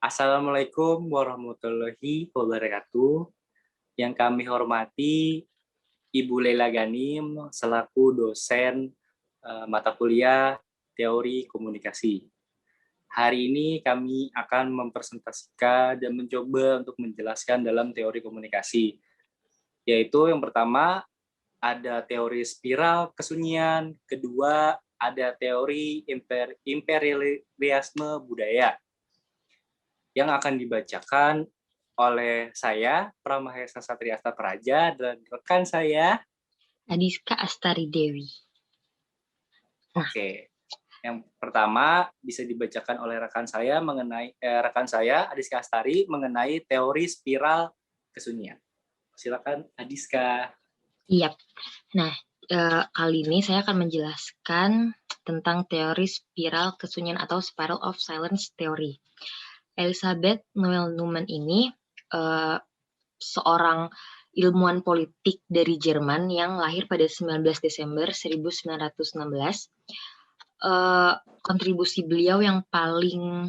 Assalamualaikum warahmatullahi wabarakatuh. Yang kami hormati Ibu Lela Ganim selaku dosen mata kuliah Teori Komunikasi. Hari ini kami akan mempresentasikan dan mencoba untuk menjelaskan dalam teori komunikasi. Yaitu yang pertama ada teori spiral kesunyian, kedua ada teori imperialisme budaya yang akan dibacakan oleh saya, Pramahesa Satriasta Praja, dan rekan saya. Adiska Astari Dewi. Oke, yang pertama bisa dibacakan oleh rekan saya Adiska Astari mengenai teori spiral kesunyian. Silakan Adiska. Iya. Nah, kali ini saya akan menjelaskan tentang teori spiral kesunyian atau spiral of silence theory. Elizabeth Noel Neumann ini seorang ilmuwan politik dari Jerman yang lahir pada 19 Desember 1916. Kontribusi beliau yang paling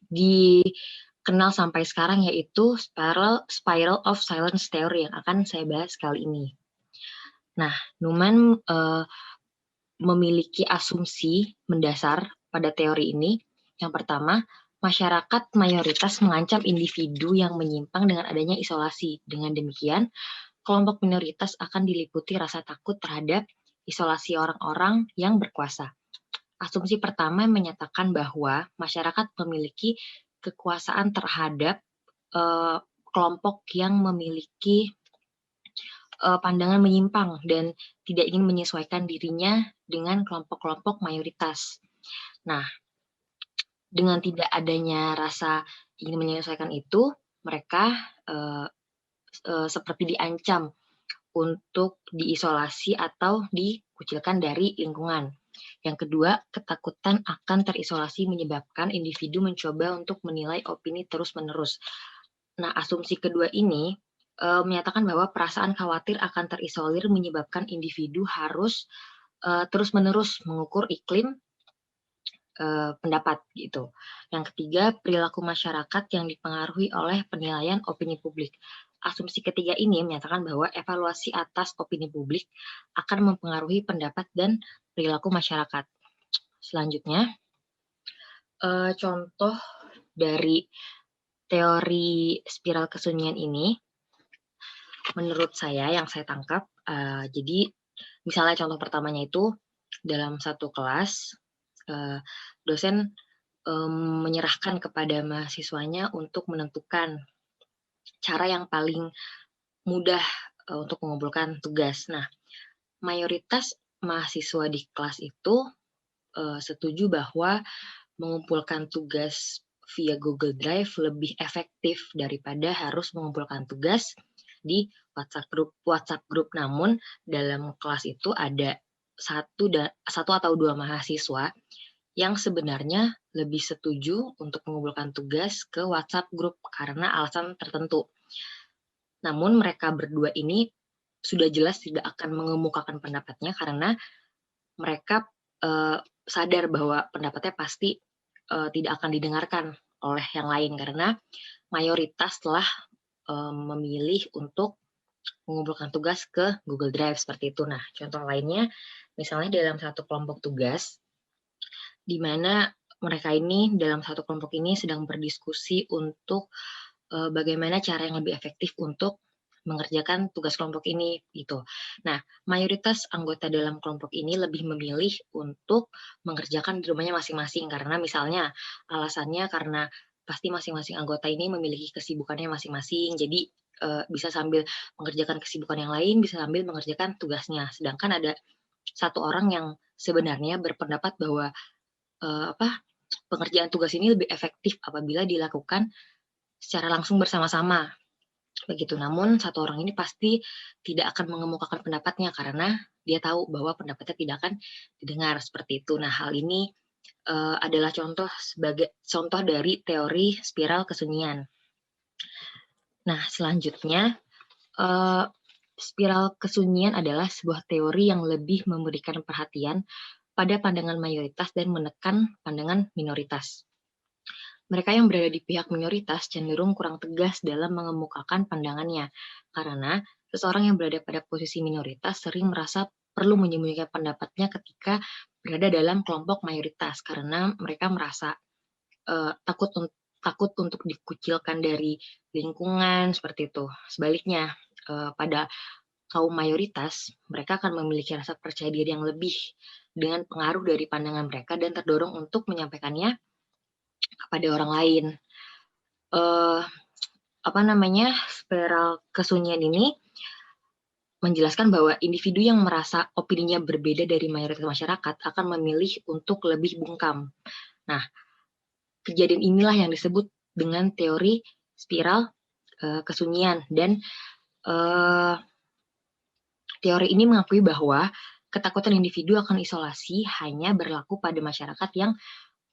dikenal sampai sekarang yaitu spiral of silence theory yang akan saya bahas kali ini. Nah, Neumann memiliki asumsi mendasar pada teori ini. Yang pertama, masyarakat mayoritas mengancam individu yang menyimpang dengan adanya isolasi. Dengan demikian, kelompok minoritas akan diliputi rasa takut terhadap isolasi orang-orang yang berkuasa. Asumsi pertama menyatakan bahwa masyarakat memiliki kekuasaan terhadap kelompok yang memiliki pandangan menyimpang dan tidak ingin menyesuaikan dirinya dengan kelompok-kelompok mayoritas. Nah, dengan tidak adanya rasa ingin menyesuaikan itu, mereka seperti diancam untuk diisolasi atau dikucilkan dari lingkungan. Yang kedua, ketakutan akan terisolasi menyebabkan individu mencoba untuk menilai opini terus-menerus. Nah, asumsi kedua ini menyatakan bahwa perasaan khawatir akan terisolir menyebabkan individu harus terus-menerus mengukur iklim pendapat gitu. Yang ketiga, perilaku masyarakat yang dipengaruhi oleh penilaian opini publik. Asumsi ketiga ini menyatakan bahwa evaluasi atas opini publik akan mempengaruhi pendapat dan perilaku masyarakat. Selanjutnya, contoh dari teori spiral kesunyian ini, menurut saya yang saya tangkap, jadi misalnya contoh pertamanya itu dalam satu kelas, dosen menyerahkan kepada mahasiswanya untuk menentukan cara yang paling mudah untuk mengumpulkan tugas. Nah, mayoritas mahasiswa di kelas itu setuju bahwa mengumpulkan tugas via Google Drive lebih efektif daripada harus mengumpulkan tugas di WhatsApp group. Namun dalam kelas itu ada satu atau dua mahasiswa yang sebenarnya lebih setuju untuk mengumpulkan tugas ke WhatsApp group karena alasan tertentu. Namun mereka berdua ini sudah jelas tidak akan mengemukakan pendapatnya karena mereka sadar bahwa pendapatnya pasti tidak akan didengarkan oleh yang lain karena mayoritas telah memilih untuk mengumpulkan tugas ke Google Drive seperti itu. Nah, contoh lainnya misalnya dalam satu kelompok tugas di mana mereka ini dalam satu kelompok ini sedang berdiskusi untuk bagaimana cara yang lebih efektif untuk mengerjakan tugas kelompok ini gitu. Nah, mayoritas anggota dalam kelompok ini lebih memilih untuk mengerjakan di rumahnya masing-masing karena misalnya alasannya karena pasti masing-masing anggota ini memiliki kesibukannya masing-masing. Jadi bisa sambil mengerjakan kesibukan yang lain, bisa sambil mengerjakan tugasnya. Sedangkan ada satu orang yang sebenarnya berpendapat bahwa pengerjaan tugas ini lebih efektif apabila dilakukan secara langsung bersama-sama. Begitu. Namun satu orang ini pasti tidak akan mengemukakan pendapatnya karena dia tahu bahwa pendapatnya tidak akan didengar seperti itu. Nah, hal ini adalah sebagai contoh dari teori spiral kesunyian. Nah, selanjutnya spiral kesunyian adalah sebuah teori yang lebih memberikan perhatian pada pandangan mayoritas dan menekan pandangan minoritas. mereka yang berada di pihak minoritas cenderung kurang tegas dalam mengemukakan pandangannya, karena seseorang yang berada pada posisi minoritas sering merasa perlu menyembunyikan pendapatnya ketika berada dalam kelompok mayoritas, karena mereka merasa takut untuk dikucilkan dari lingkungan, seperti itu. Sebaliknya, pada kaum mayoritas, mereka akan memiliki rasa percaya diri yang lebih dengan pengaruh dari pandangan mereka dan terdorong untuk menyampaikannya kepada orang lain. Eee, Spiral kesunyian ini menjelaskan bahwa individu yang merasa opininya berbeda dari mayoritas masyarakat akan memilih untuk lebih bungkam. Nah, kejadian inilah yang disebut dengan teori spiral kesunyian, dan teori ini mengakui bahwa ketakutan individu akan isolasi hanya berlaku pada masyarakat yang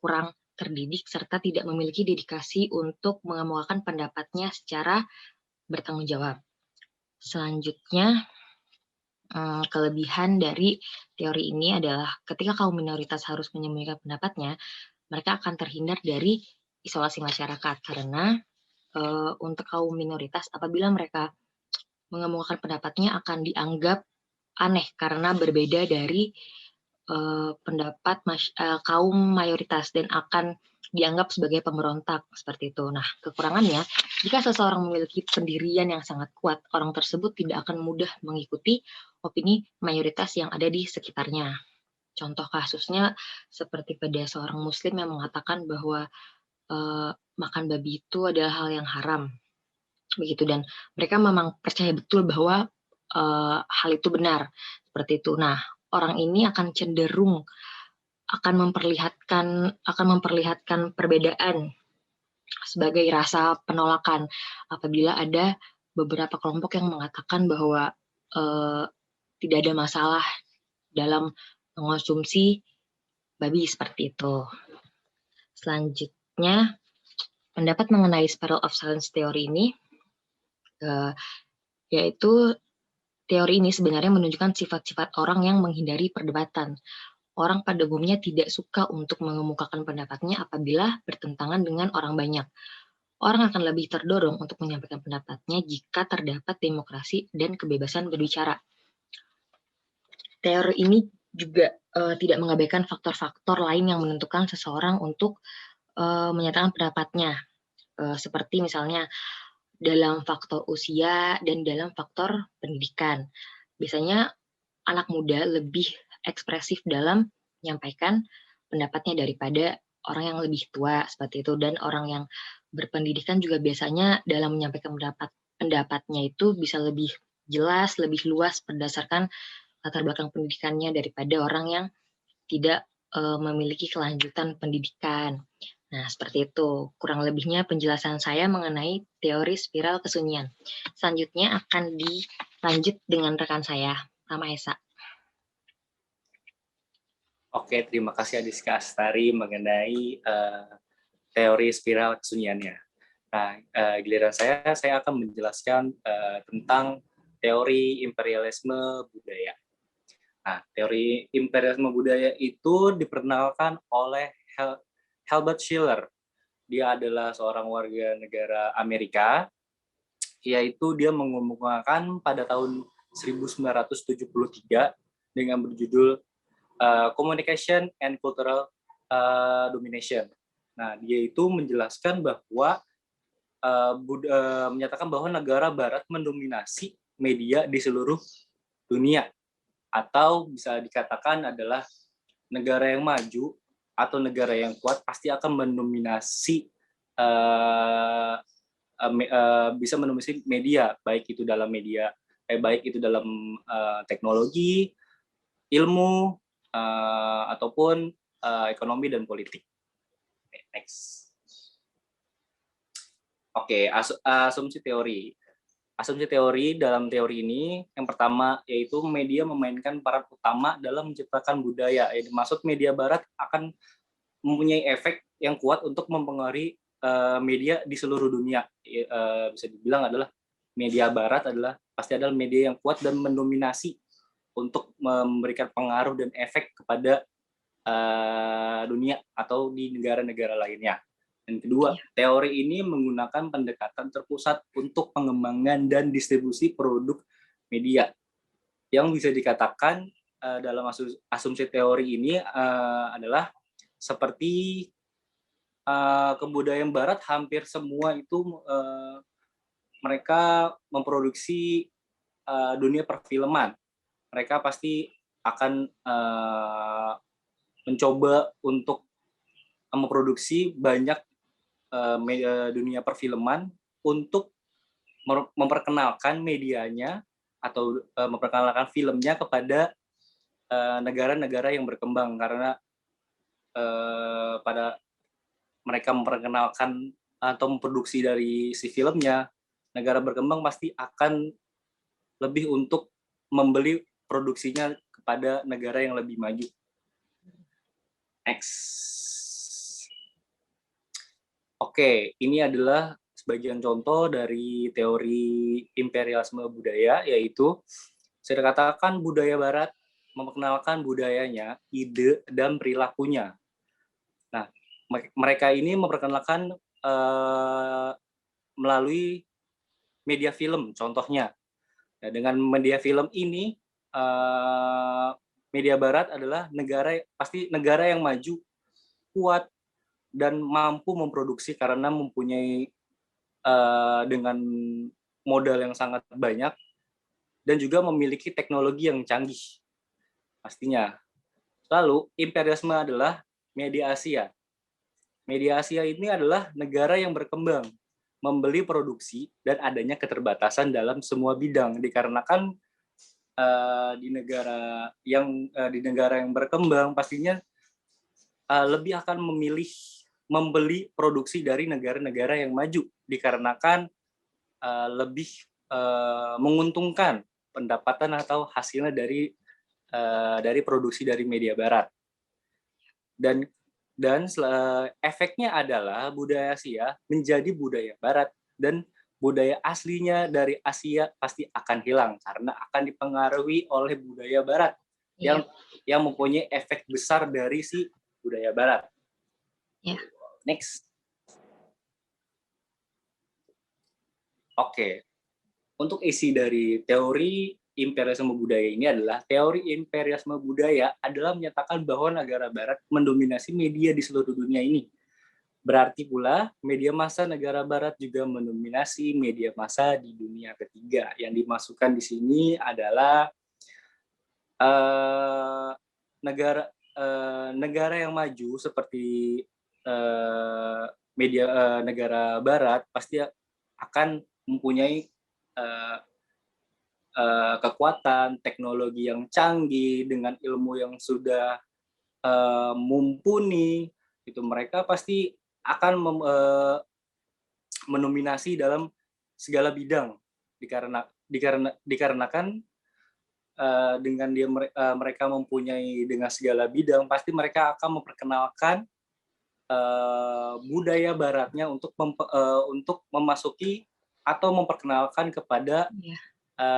kurang terdidik serta tidak memiliki dedikasi untuk mengemukakan pendapatnya secara bertanggung jawab. Selanjutnya, kelebihan dari teori ini adalah ketika kaum minoritas harus menyembunyikan pendapatnya, mereka akan terhindar dari isolasi masyarakat, karena untuk kaum minoritas apabila mereka mengemukakan pendapatnya akan dianggap aneh karena berbeda dari pendapat kaum mayoritas dan akan dianggap sebagai pemberontak, seperti itu. Nah, kekurangannya, jika seseorang memiliki pendirian yang sangat kuat, orang tersebut tidak akan mudah mengikuti opini mayoritas yang ada di sekitarnya. Contoh kasusnya seperti pada seorang muslim yang mengatakan bahwa makan babi itu adalah hal yang haram, begitu, dan mereka memang percaya betul bahwa hal itu benar, seperti itu. Nah, orang ini akan cenderung akan memperlihatkan perbedaan sebagai rasa penolakan apabila ada beberapa kelompok yang mengatakan bahwa tidak ada masalah dalam mengonsumsi babi, seperti itu. Selanjutnya, pendapat mengenai spiral of silence teori ini, yaitu teori ini sebenarnya menunjukkan sifat-sifat orang yang menghindari perdebatan. Orang pada umumnya tidak suka untuk mengemukakan pendapatnya apabila bertentangan dengan orang banyak. Orang akan lebih terdorong untuk menyampaikan pendapatnya jika terdapat demokrasi dan kebebasan berbicara. Teori ini juga tidak mengabaikan faktor-faktor lain yang menentukan seseorang untuk menyatakan pendapatnya, seperti misalnya dalam faktor usia dan dalam faktor pendidikan. Biasanya anak muda lebih ekspresif dalam menyampaikan pendapatnya daripada orang yang lebih tua, seperti itu. Dan orang yang berpendidikan juga biasanya dalam menyampaikan pendapatnya itu bisa lebih jelas, lebih luas berdasarkan latar belakang pendidikannya daripada orang yang tidak memiliki kelanjutan pendidikan. Nah, seperti itu. Kurang lebihnya penjelasan saya mengenai teori spiral kesunyian. Selanjutnya akan dilanjut dengan rekan saya, Rama Esa. Oke, terima kasih Adiska Astari mengenai teori spiral kesunyiannya. Nah, giliran saya akan menjelaskan tentang teori imperialisme budaya. Nah, teori imperialisme budaya itu diperkenalkan oleh Herbert Schiller. Dia adalah seorang warga negara Amerika, yaitu dia mengemukakan pada tahun 1973 dengan berjudul Communication and Cultural Domination. Nah, dia itu menjelaskan bahwa menyatakan bahwa negara Barat mendominasi media di seluruh dunia, atau bisa dikatakan adalah negara yang maju atau negara yang kuat pasti akan mendominasi bisa mendominasi media, baik itu dalam teknologi, ilmu, ataupun ekonomi dan politik. Next. Oke, asumsi teori. Asumsi teori dalam teori ini yang pertama yaitu media memainkan peran utama dalam menciptakan budaya. Maksud media Barat akan mempunyai efek yang kuat untuk mempengaruhi media di seluruh dunia. Bisa dibilang adalah media Barat pasti adalah media yang kuat dan mendominasi untuk memberikan pengaruh dan efek kepada dunia atau di negara-negara lainnya. Dan kedua, Iya. teori ini menggunakan pendekatan terpusat untuk pengembangan dan distribusi produk media. Yang bisa dikatakan dalam asumsi teori ini adalah seperti kebudayaan Barat hampir semua itu mereka memproduksi dunia perfilman. Mereka pasti akan mencoba untuk memproduksi banyak dunia perfilman untuk memperkenalkan medianya atau memperkenalkan filmnya kepada negara-negara yang berkembang, karena pada mereka memperkenalkan atau memproduksi dari si filmnya, negara berkembang pasti akan lebih untuk membeli produksinya kepada negara yang lebih maju. Next. Oke, ini adalah sebagian contoh dari teori imperialisme budaya, yaitu saya katakan budaya Barat memperkenalkan budayanya, ide, dan perilakunya. Nah, mereka ini memperkenalkan melalui media film, contohnya. Nah, dengan media film ini, media Barat adalah pasti negara yang maju, kuat, dan mampu memproduksi karena mempunyai dengan modal yang sangat banyak dan juga memiliki teknologi yang canggih pastinya. Lalu imperialisme adalah media Asia. Media Asia ini adalah negara yang berkembang, membeli produksi dan adanya keterbatasan dalam semua bidang dikarenakan di negara yang berkembang pastinya lebih akan memilih membeli produksi dari negara-negara yang maju dikarenakan lebih menguntungkan pendapatan atau hasilnya dari produksi dari media Barat. Dan efeknya adalah budaya Asia menjadi budaya Barat dan budaya aslinya dari Asia pasti akan hilang karena akan dipengaruhi oleh budaya Barat yang mempunyai efek besar dari si budaya Barat. Yeah. Next. Oke. Untuk isi dari teori imperialisme budaya ini adalah teori imperialisme budaya adalah menyatakan bahwa negara Barat mendominasi media di seluruh dunia ini. Berarti pula media massa negara Barat juga mendominasi media massa di dunia ketiga. Yang dimasukkan di sini adalah negara yang maju seperti negara Barat pasti akan mempunyai kekuatan, teknologi yang canggih dengan ilmu yang sudah mumpuni. Itu mereka pasti akan mendominasi dalam segala bidang dikarenakan dengan mereka mempunyai dengan segala bidang pasti mereka akan memperkenalkan budaya Baratnya untuk memasuki atau memperkenalkan kepada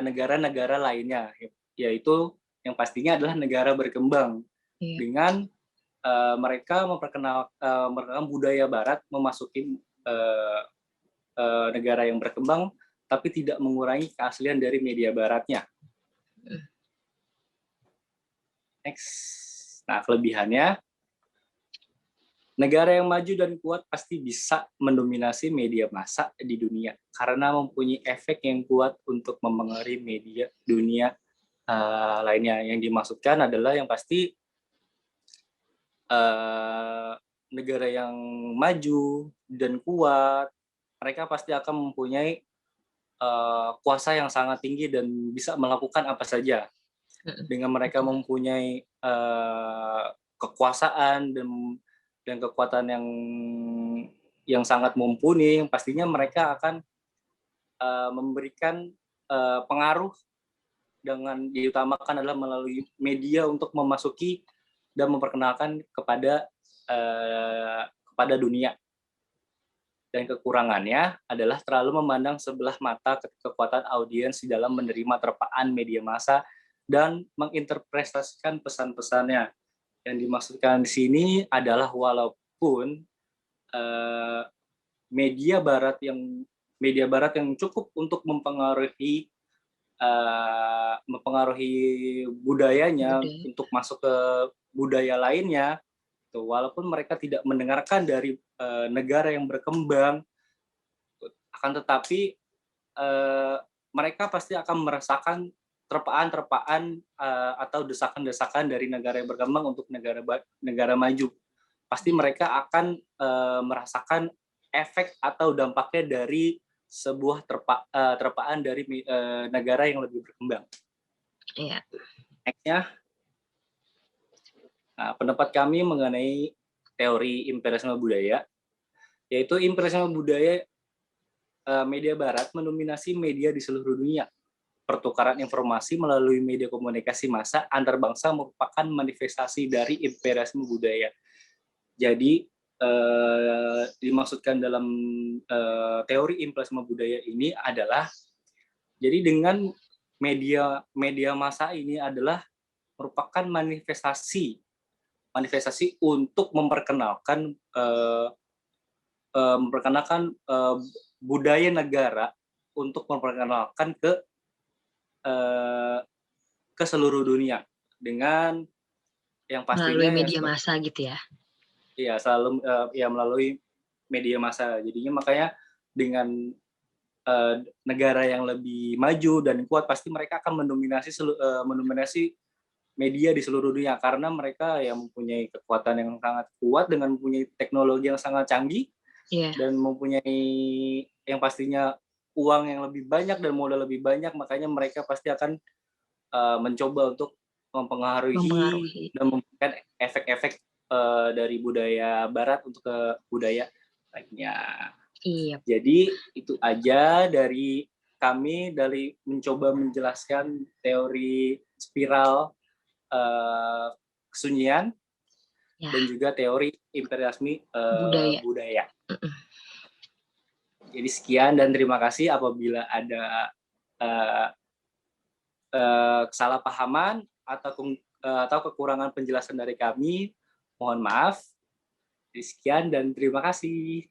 negara-negara lainnya, yaitu yang pastinya adalah negara berkembang. Dengan mereka memperkenalkan budaya Barat memasuki negara yang berkembang, tapi tidak mengurangi keaslian dari media Baratnya. Next. Nah, kelebihannya, negara yang maju dan kuat pasti bisa mendominasi media massa di dunia karena mempunyai efek yang kuat untuk mempengaruhi media dunia lainnya. Yang dimaksudkan adalah yang pasti negara yang maju dan kuat, mereka pasti akan mempunyai kuasa yang sangat tinggi dan bisa melakukan apa saja. Dengan mereka mempunyai kekuasaan dan kekuatan yang sangat mumpuni, pastinya mereka akan memberikan pengaruh dengan diutamakan adalah melalui media untuk memasuki dan memperkenalkan kepada dunia. Dan kekurangannya adalah terlalu memandang sebelah mata kekuatan audiens di dalam menerima terpaan media massa dan menginterpretasikan pesan-pesannya. Yang dimaksudkan di sini adalah walaupun eh, media barat yang cukup untuk mempengaruhi budayanya Budaya. untuk masuk ke budaya lainnya. Tuh, walaupun mereka tidak mendengarkan dari negara yang berkembang, akan tetapi eh, mereka pasti akan merasakan terpaan-terpaan atau desakan-desakan dari negara yang berkembang untuk negara maju. Pasti mereka akan merasakan efek atau dampaknya dari sebuah terpaan dari negara yang lebih berkembang. Iya. Next-nya, pendapat kami mengenai teori imperialisme budaya, yaitu imperialisme budaya media barat mendominasi media di seluruh dunia. Pertukaran informasi melalui media komunikasi massa antar bangsa merupakan manifestasi dari imperialisme budaya. Jadi dimaksudkan dalam teori imperialisme budaya ini adalah, jadi dengan media massa ini adalah merupakan manifestasi untuk memperkenalkan budaya negara, untuk memperkenalkan ke seluruh dunia dengan yang Melalui pastinya media massa gitu ya. ya selalu melalui media massa. Jadinya makanya dengan negara yang lebih maju dan kuat pasti mereka akan mendominasi media di seluruh dunia, karena mereka yang mempunyai kekuatan yang sangat kuat dengan mempunyai teknologi yang sangat canggih. Iya. Dan mempunyai yang pastinya uang yang lebih banyak dan modal lebih banyak, makanya mereka pasti akan mencoba untuk mempengaruhi dan memberikan efek-efek dari budaya barat untuk ke budaya lainnya. Iya. Jadi itu aja dari kami, dari mencoba menjelaskan teori spiral kesunyian Ya. dan juga teori imperialisme budaya. Jadi sekian dan terima kasih. Apabila ada kesalahpahaman atau kekurangan penjelasan dari kami, mohon maaf. Jadi sekian dan terima kasih.